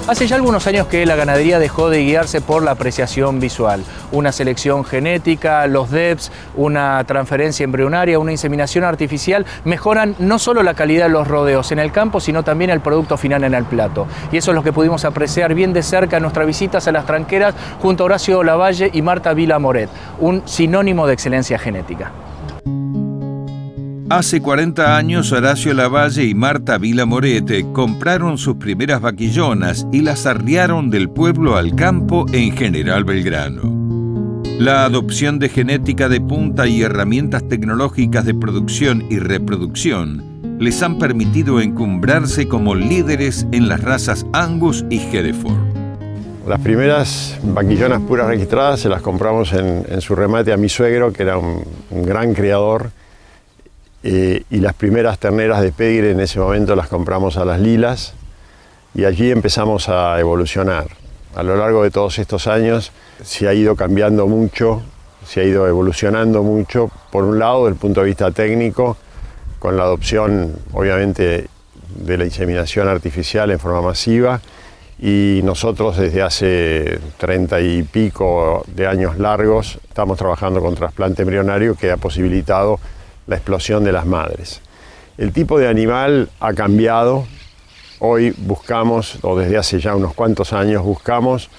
Hace ya algunos años que la ganadería dejó de guiarse por la apreciación visual. Una selección genética, los DEPs, una transferencia embrionaria, una inseminación artificial mejoran no solo la calidad de los rodeos en el campo, sino también el producto final en el plato. Y eso es lo que pudimos apreciar bien de cerca en nuestras visitas a las tranqueras junto a Horacio Lavalle y Marta Vila Moret, un sinónimo de excelencia genética. Hace 40 años, Horacio Lavalle y Marta Vila Moret compraron sus primeras vaquillonas y las arriaron del pueblo al campo en General Belgrano. La adopción de genética de punta y herramientas tecnológicas de producción y reproducción les han permitido encumbrarse como líderes en las razas Angus y Hereford. Las primeras vaquillonas puras registradas se las compramos en su remate a mi suegro, que era un gran criador. Y las primeras terneras de pedigre en ese momento las compramos a Las Lilas y allí empezamos a evolucionar. A lo largo de todos estos años se ha ido cambiando mucho, se ha ido evolucionando mucho, por un lado desde el punto de vista técnico, con la adopción obviamente de la inseminación artificial en forma masiva, y nosotros desde hace 30 y pico de años largos estamos trabajando con trasplante embrionario, que ha posibilitado la explosión de las madres. El tipo de animal ha cambiado. Hoy buscamos, o desde hace ya unos cuantos años buscamos,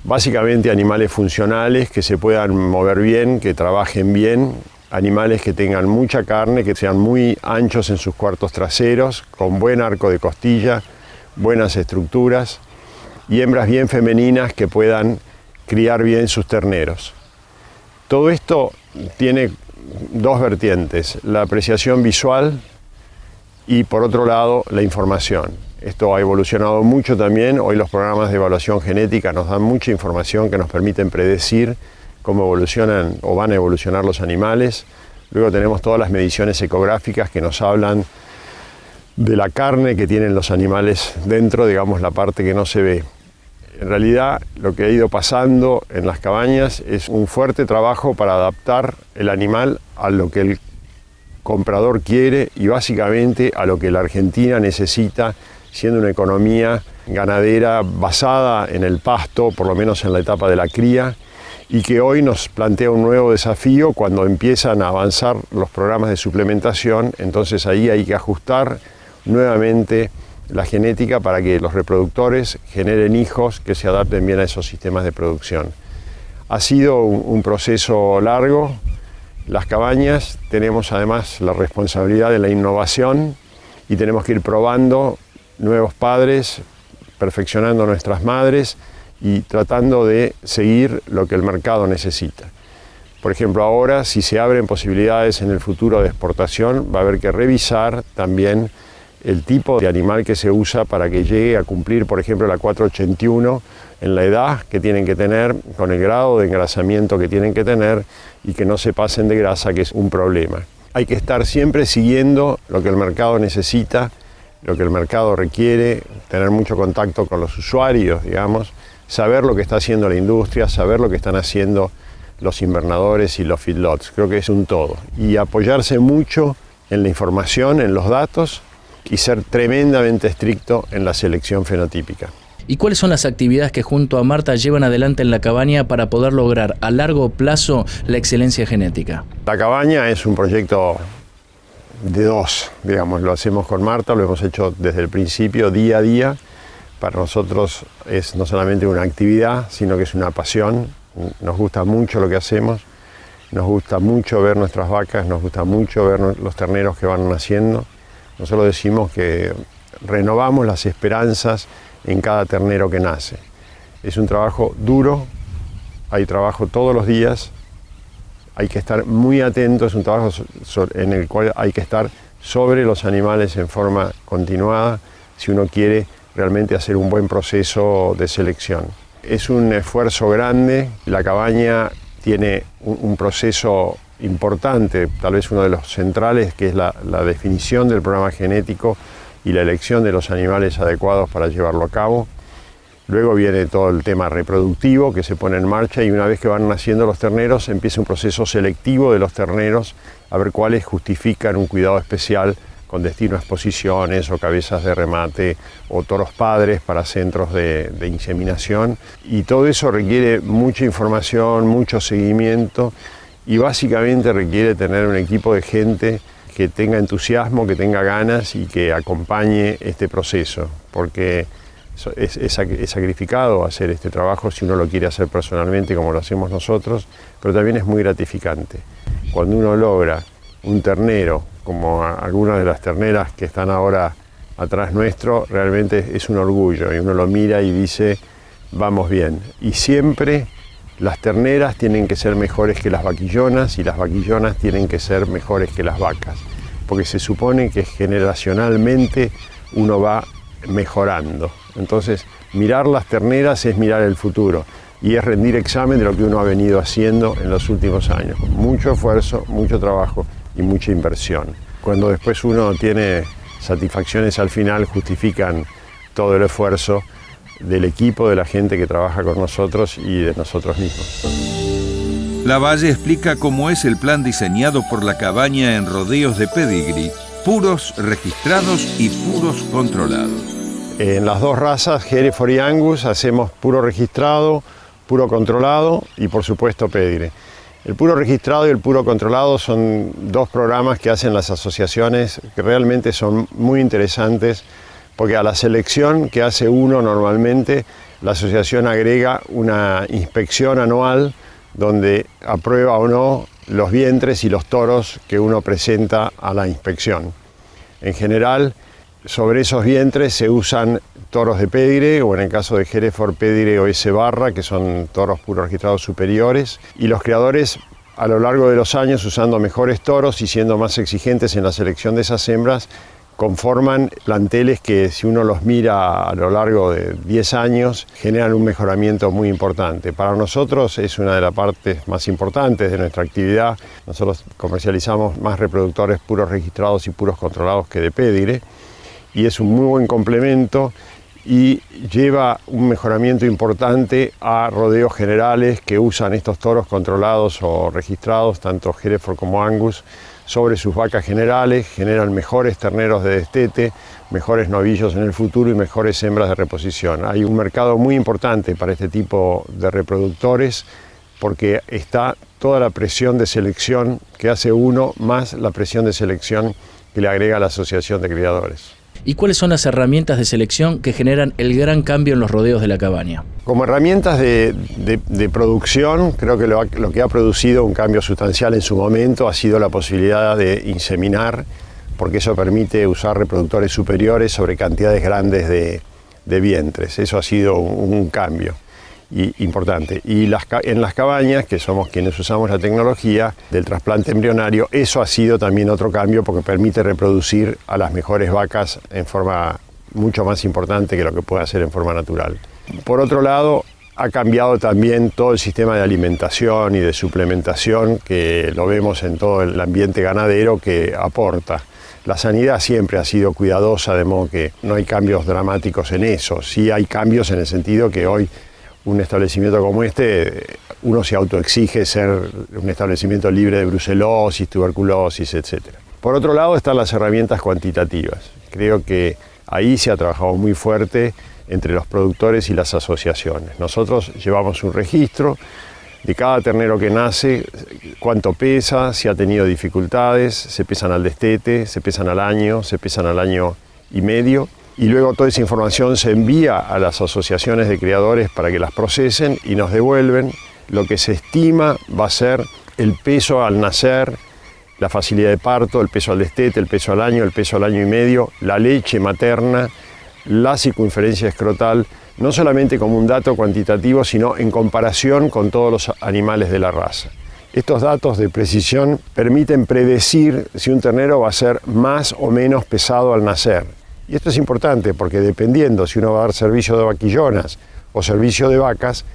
básicamente animales funcionales que se puedan mover bien, que trabajen bien, animales que tengan mucha carne, que sean muy anchos en sus cuartos traseros, con buen arco de costilla, buenas estructuras, y hembras bien femeninas que puedan criar bien sus terneros. Todo esto tiene dos vertientes: la apreciación visual y, por otro lado, la información. Esto ha evolucionado mucho también. Hoy los programas de evaluación genética nos dan mucha información que nos permiten predecir cómo evolucionan o van a evolucionar los animales. Luego tenemos todas las mediciones ecográficas que nos hablan de la carne que tienen los animales dentro, digamos, la parte que no se ve. En realidad, lo que ha ido pasando en las cabañas es un fuerte trabajo para adaptar el animal a lo que el comprador quiere y básicamente a lo que la Argentina necesita, siendo una economía ganadera basada en el pasto, por lo menos en la etapa de la cría, y que hoy nos plantea un nuevo desafío cuando empiezan a avanzar los programas de suplementación. Entonces ahí hay que ajustar nuevamente la genética para que los reproductores generen hijos que se adapten bien a esos sistemas de producción. Ha sido un proceso largo. Las cabañas tenemos además la responsabilidad de la innovación y tenemos que ir probando nuevos padres, perfeccionando nuestras madres y tratando de seguir lo que el mercado necesita. Por ejemplo, ahora, si se abren posibilidades en el futuro de exportación, va a haber que revisar también el tipo de animal que se usa para que llegue a cumplir, por ejemplo, la 481 en la edad que tienen que tener, con el grado de engrasamiento que tienen que tener y que no se pasen de grasa, que es un problema. Hay que estar siempre siguiendo lo que el mercado necesita, lo que el mercado requiere, tener mucho contacto con los usuarios, digamos, saber lo que está haciendo la industria, saber lo que están haciendo los invernadores y los feedlots. Creo que es un todo. Y apoyarse mucho en la información, en los datos, y ser tremendamente estricto en la selección fenotípica. ¿Y cuáles son las actividades que junto a Marta llevan adelante en la cabaña para poder lograr a largo plazo la excelencia genética? La cabaña es un proyecto de dos, digamos, lo hacemos con Marta, lo hemos hecho desde el principio, día a día. Para nosotros es no solamente una actividad, sino que es una pasión. Nos gusta mucho lo que hacemos, nos gusta mucho ver nuestras vacas, nos gusta mucho ver los terneros que van naciendo. Nosotros decimos que renovamos las esperanzas en cada ternero que nace. Es un trabajo duro, hay trabajo todos los días, hay que estar muy atento, es un trabajo en el cual hay que estar sobre los animales en forma continuada si uno quiere realmente hacer un buen proceso de selección. Es un esfuerzo grande, la cabaña tiene un proceso importante, tal vez uno de los centrales, que es la definición del programa genético y la elección de los animales adecuados para llevarlo a cabo. Luego viene todo el tema reproductivo que se pone en marcha y una vez que van naciendo los terneros empieza un proceso selectivo de los terneros a ver cuáles justifican un cuidado especial con destino a exposiciones o cabezas de remate o toros padres para centros de inseminación. Y todo eso requiere mucha información, mucho seguimiento y básicamente requiere tener un equipo de gente que tenga entusiasmo, que tenga ganas y que acompañe este proceso, porque es sacrificado hacer este trabajo si uno lo quiere hacer personalmente como lo hacemos nosotros, pero también es muy gratificante. Cuando uno logra un ternero, como algunas de las terneras que están ahora atrás nuestro, realmente es un orgullo y uno lo mira y dice, vamos bien. Y siempre las terneras tienen que ser mejores que las vaquillonas y las vaquillonas tienen que ser mejores que las vacas, porque se supone que generacionalmente uno va mejorando. Entonces, mirar las terneras es mirar el futuro y es rendir examen de lo que uno ha venido haciendo en los últimos años. Mucho esfuerzo, mucho trabajo y mucha inversión. Cuando después uno tiene satisfacciones al final, justifican todo el esfuerzo del equipo, de la gente que trabaja con nosotros y de nosotros mismos. Lavalle explica cómo es el plan diseñado por la cabaña en rodeos de pedigrí, puros registrados y puros controlados. En las dos razas, Hereford y Angus, hacemos puro registrado, puro controlado y por supuesto pedigrí. El puro registrado y el puro controlado son dos programas que hacen las asociaciones que realmente son muy interesantes, porque a la selección que hace uno normalmente, la asociación agrega una inspección anual donde aprueba o no los vientres y los toros que uno presenta a la inspección. En general, sobre esos vientres se usan toros de pedigrí, o en el caso de Hereford, pedigrí o S barra, que son toros puros registrados superiores, y los criadores a lo largo de los años, usando mejores toros y siendo más exigentes en la selección de esas hembras, conforman planteles que, si uno los mira a lo largo de 10 años, generan un mejoramiento muy importante. Para nosotros es una de las partes más importantes de nuestra actividad. Nosotros comercializamos más reproductores puros registrados y puros controlados que de pedigrí, y es un muy buen complemento y lleva un mejoramiento importante a rodeos generales que usan estos toros controlados o registrados, tanto Hereford como Angus, sobre sus vacas generales, generan mejores terneros de destete, mejores novillos en el futuro y mejores hembras de reposición. Hay un mercado muy importante para este tipo de reproductores porque está toda la presión de selección que hace uno más la presión de selección que le agrega la Asociación de Criadores. ¿Y cuáles son las herramientas de selección que generan el gran cambio en los rodeos de la cabaña? Como herramientas de producción, creo que lo que ha producido un cambio sustancial en su momento ha sido la posibilidad de inseminar, porque eso permite usar reproductores superiores sobre cantidades grandes de vientres. Eso ha sido un cambio importante. Y en las cabañas, que somos quienes usamos la tecnología del trasplante embrionario, eso ha sido también otro cambio porque permite reproducir a las mejores vacas en forma mucho más importante que lo que puede hacer en forma natural. Por otro lado, ha cambiado también todo el sistema de alimentación y de suplementación que lo vemos en todo el ambiente ganadero que aporta. La sanidad siempre ha sido cuidadosa, de modo que no hay cambios dramáticos en eso. Sí hay cambios en el sentido que hoy un establecimiento como este, uno se autoexige ser un establecimiento libre de brucelosis, tuberculosis, etc. Por otro lado están las herramientas cuantitativas. Creo que ahí se ha trabajado muy fuerte entre los productores y las asociaciones. Nosotros llevamos un registro de cada ternero que nace, cuánto pesa, si ha tenido dificultades, se pesan al destete, se pesan al año, se pesan al año y medio. Y luego toda esa información se envía a las asociaciones de criadores para que las procesen y nos devuelven lo que se estima va a ser el peso al nacer, la facilidad de parto, el peso al destete, el peso al año y medio, la leche materna, la circunferencia escrotal, no solamente como un dato cuantitativo, sino en comparación con todos los animales de la raza. Estos datos de precisión permiten predecir si un ternero va a ser más o menos pesado al nacer. Y esto es importante porque dependiendo si uno va a dar servicio de vaquillonas o servicio de vacas,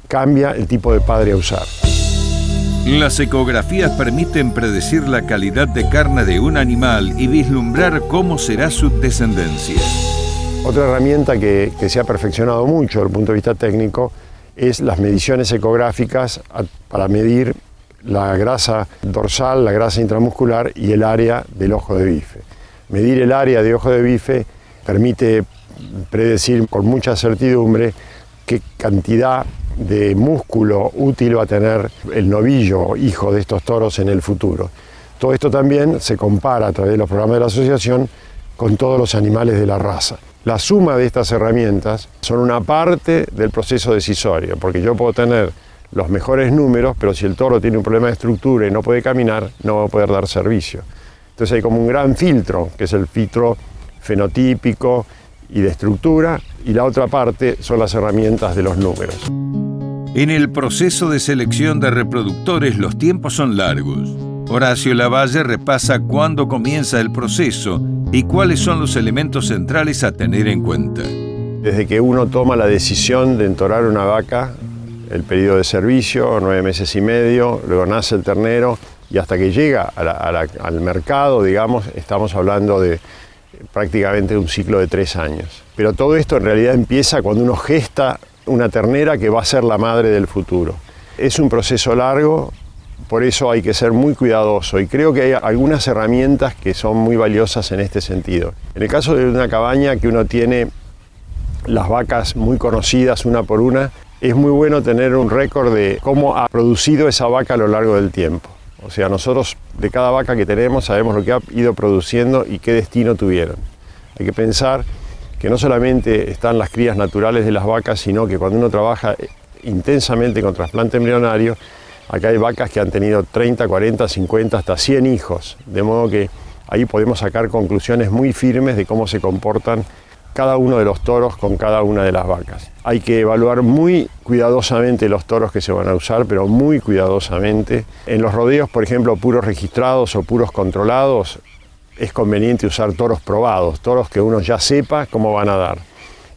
cambia el tipo de padre a usar. Las ecografías permiten predecir la calidad de carne de un animal y vislumbrar cómo será su descendencia. Otra herramienta que se ha perfeccionado mucho desde el punto de vista técnico es las mediciones ecográficas para medir la grasa dorsal, la grasa intramuscular y el área del ojo de bife. Medir el área de ojo de bife permite predecir con mucha certidumbre qué cantidad de músculo útil va a tener el novillo, hijo de estos toros, en el futuro. Todo esto también se compara a través de los programas de la asociación con todos los animales de la raza. La suma de estas herramientas son una parte del proceso decisorio, porque yo puedo tener los mejores números, pero si el toro tiene un problema de estructura y no puede caminar, no va a poder dar servicio. Entonces hay como un gran filtro, que es el filtro fenotípico y de estructura, y la otra parte son las herramientas de los números. En el proceso de selección de reproductores los tiempos son largos. Horacio Lavalle repasa cuándo comienza el proceso y cuáles son los elementos centrales a tener en cuenta. Desde que uno toma la decisión de entorar una vaca, el periodo de servicio, 9 meses y medio, luego nace el ternero y hasta que llega al mercado, digamos, estamos hablando de prácticamente un ciclo de 3 años. Pero todo esto en realidad empieza cuando uno gesta una ternera que va a ser la madre del futuro. Es un proceso largo, por eso hay que ser muy cuidadoso y creo que hay algunas herramientas que son muy valiosas en este sentido. En el caso de una cabaña que uno tiene las vacas muy conocidas una por una, es muy bueno tener un récord de cómo ha producido esa vaca a lo largo del tiempo. O sea, nosotros de cada vaca que tenemos sabemos lo que ha ido produciendo y qué destino tuvieron. Hay que pensar que no solamente están las crías naturales de las vacas, sino que cuando uno trabaja intensamente con trasplante embrionario, acá hay vacas que han tenido 30, 40, 50, hasta 100 hijos. De modo que ahí podemos sacar conclusiones muy firmes de cómo se comportan cada uno de los toros con cada una de las vacas. Hay que evaluar muy cuidadosamente los toros que se van a usar, pero muy cuidadosamente. En los rodeos, por ejemplo, puros registrados o puros controlados, es conveniente usar toros probados, toros que uno ya sepa cómo van a dar.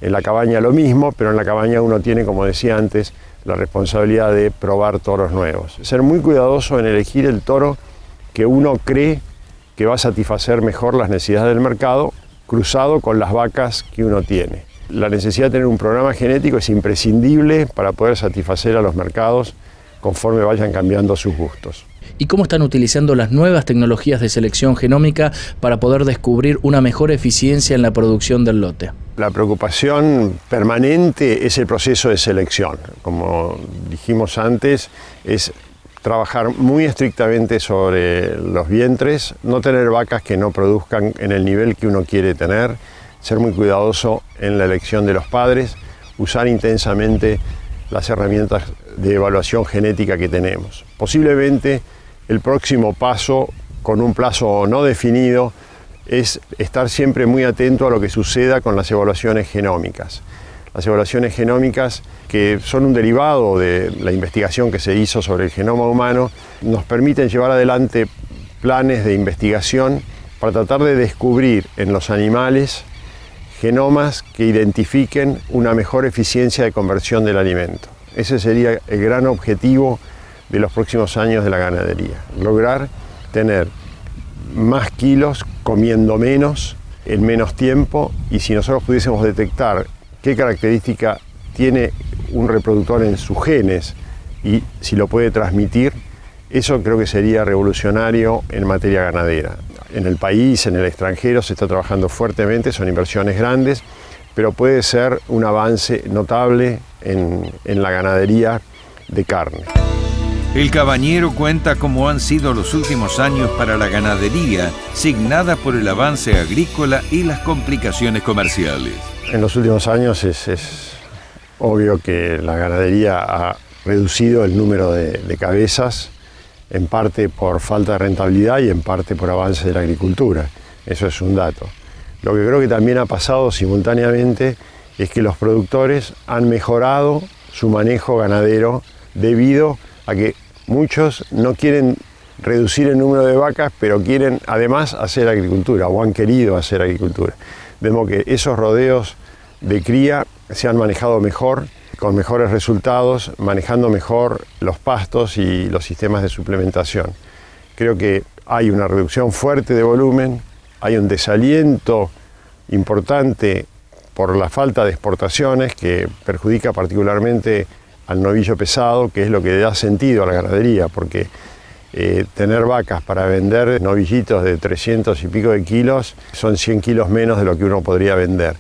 En la cabaña lo mismo, pero en la cabaña uno tiene, como decía antes, la responsabilidad de probar toros nuevos. Ser muy cuidadoso en elegir el toro que uno cree que va a satisfacer mejor las necesidades del mercado, cruzado con las vacas que uno tiene. La necesidad de tener un programa genético es imprescindible para poder satisfacer a los mercados conforme vayan cambiando sus gustos. ¿Y cómo están utilizando las nuevas tecnologías de selección genómica para poder descubrir una mejor eficiencia en la producción del lote? La preocupación permanente es el proceso de selección. Como dijimos antes, es trabajar muy estrictamente sobre los vientres, no tener vacas que no produzcan en el nivel que uno quiere tener, ser muy cuidadoso en la elección de los padres, usar intensamente las herramientas de evaluación genética que tenemos. Posiblemente el próximo paso, con un plazo no definido, es estar siempre muy atento a lo que suceda con las evaluaciones genómicas. Las evaluaciones genómicas, que son un derivado de la investigación que se hizo sobre el genoma humano, nos permiten llevar adelante planes de investigación para tratar de descubrir en los animales genomas que identifiquen una mejor eficiencia de conversión del alimento. Ese sería el gran objetivo de los próximos años de la ganadería, lograr tener más kilos comiendo menos en menos tiempo, y si nosotros pudiésemos detectar qué característica tiene un reproductor en sus genes y si lo puede transmitir, eso creo que sería revolucionario en materia ganadera. En el país, en el extranjero se está trabajando fuertemente, son inversiones grandes, pero puede ser un avance notable en la ganadería de carne. El Cabañero cuenta cómo han sido los últimos años para la ganadería, signada por el avance agrícola y las complicaciones comerciales. En los últimos años es obvio que la ganadería ha reducido el número de cabezas, en parte por falta de rentabilidad y en parte por avance de la agricultura. Eso es un dato. Lo que creo que también ha pasado simultáneamente es que los productores han mejorado su manejo ganadero debido a que muchos no quieren reducir el número de vacas, pero quieren además hacer agricultura o han querido hacer agricultura. De modo que esos rodeos de cría se han manejado mejor, con mejores resultados, manejando mejor los pastos y los sistemas de suplementación. Creo que hay una reducción fuerte de volumen, hay un desaliento importante por la falta de exportaciones que perjudica particularmente al novillo pesado, que es lo que da sentido a la ganadería, porque tener vacas para vender novillitos de 300 y pico de kilos son 100 kilos menos de lo que uno podría vender.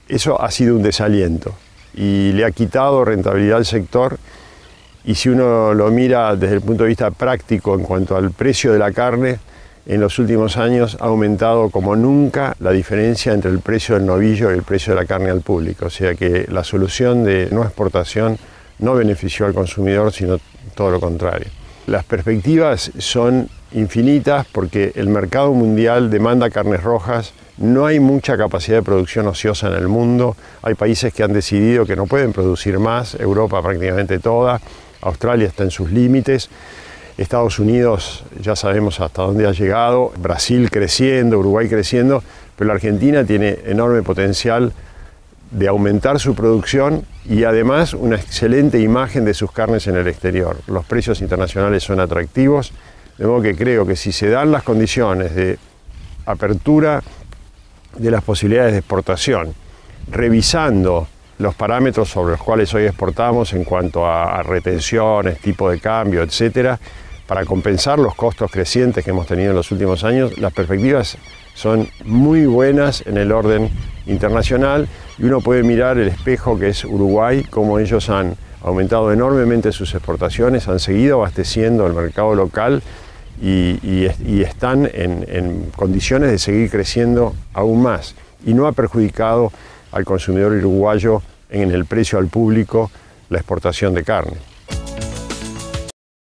Eso ha sido un desaliento y le ha quitado rentabilidad al sector, y si uno lo mira desde el punto de vista práctico en cuanto al precio de la carne, en los últimos años ha aumentado como nunca la diferencia entre el precio del novillo y el precio de la carne al público. O sea que la solución de no exportación no benefició al consumidor, sino todo lo contrario. Las perspectivas son infinitas porque el mercado mundial demanda carnes rojas. No hay mucha capacidad de producción ociosa en el mundo. Hay países que han decidido que no pueden producir más, Europa prácticamente toda, Australia está en sus límites. Estados Unidos ya sabemos hasta dónde ha llegado, Brasil creciendo, Uruguay creciendo, pero la Argentina tiene enorme potencial de aumentar su producción y además una excelente imagen de sus carnes en el exterior. Los precios internacionales son atractivos, de modo que creo que si se dan las condiciones de apertura de las posibilidades de exportación, revisando los parámetros sobre los cuales hoy exportamos en cuanto a retenciones, tipo de cambio, etcétera, para compensar los costos crecientes que hemos tenido en los últimos años, las perspectivas son muy buenas en el orden internacional y uno puede mirar el espejo que es Uruguay, cómo ellos han aumentado enormemente sus exportaciones, han seguido abasteciendo el mercado local y están en condiciones de seguir creciendo aún más, y no ha perjudicado al consumidor uruguayo en el precio al público la exportación de carne.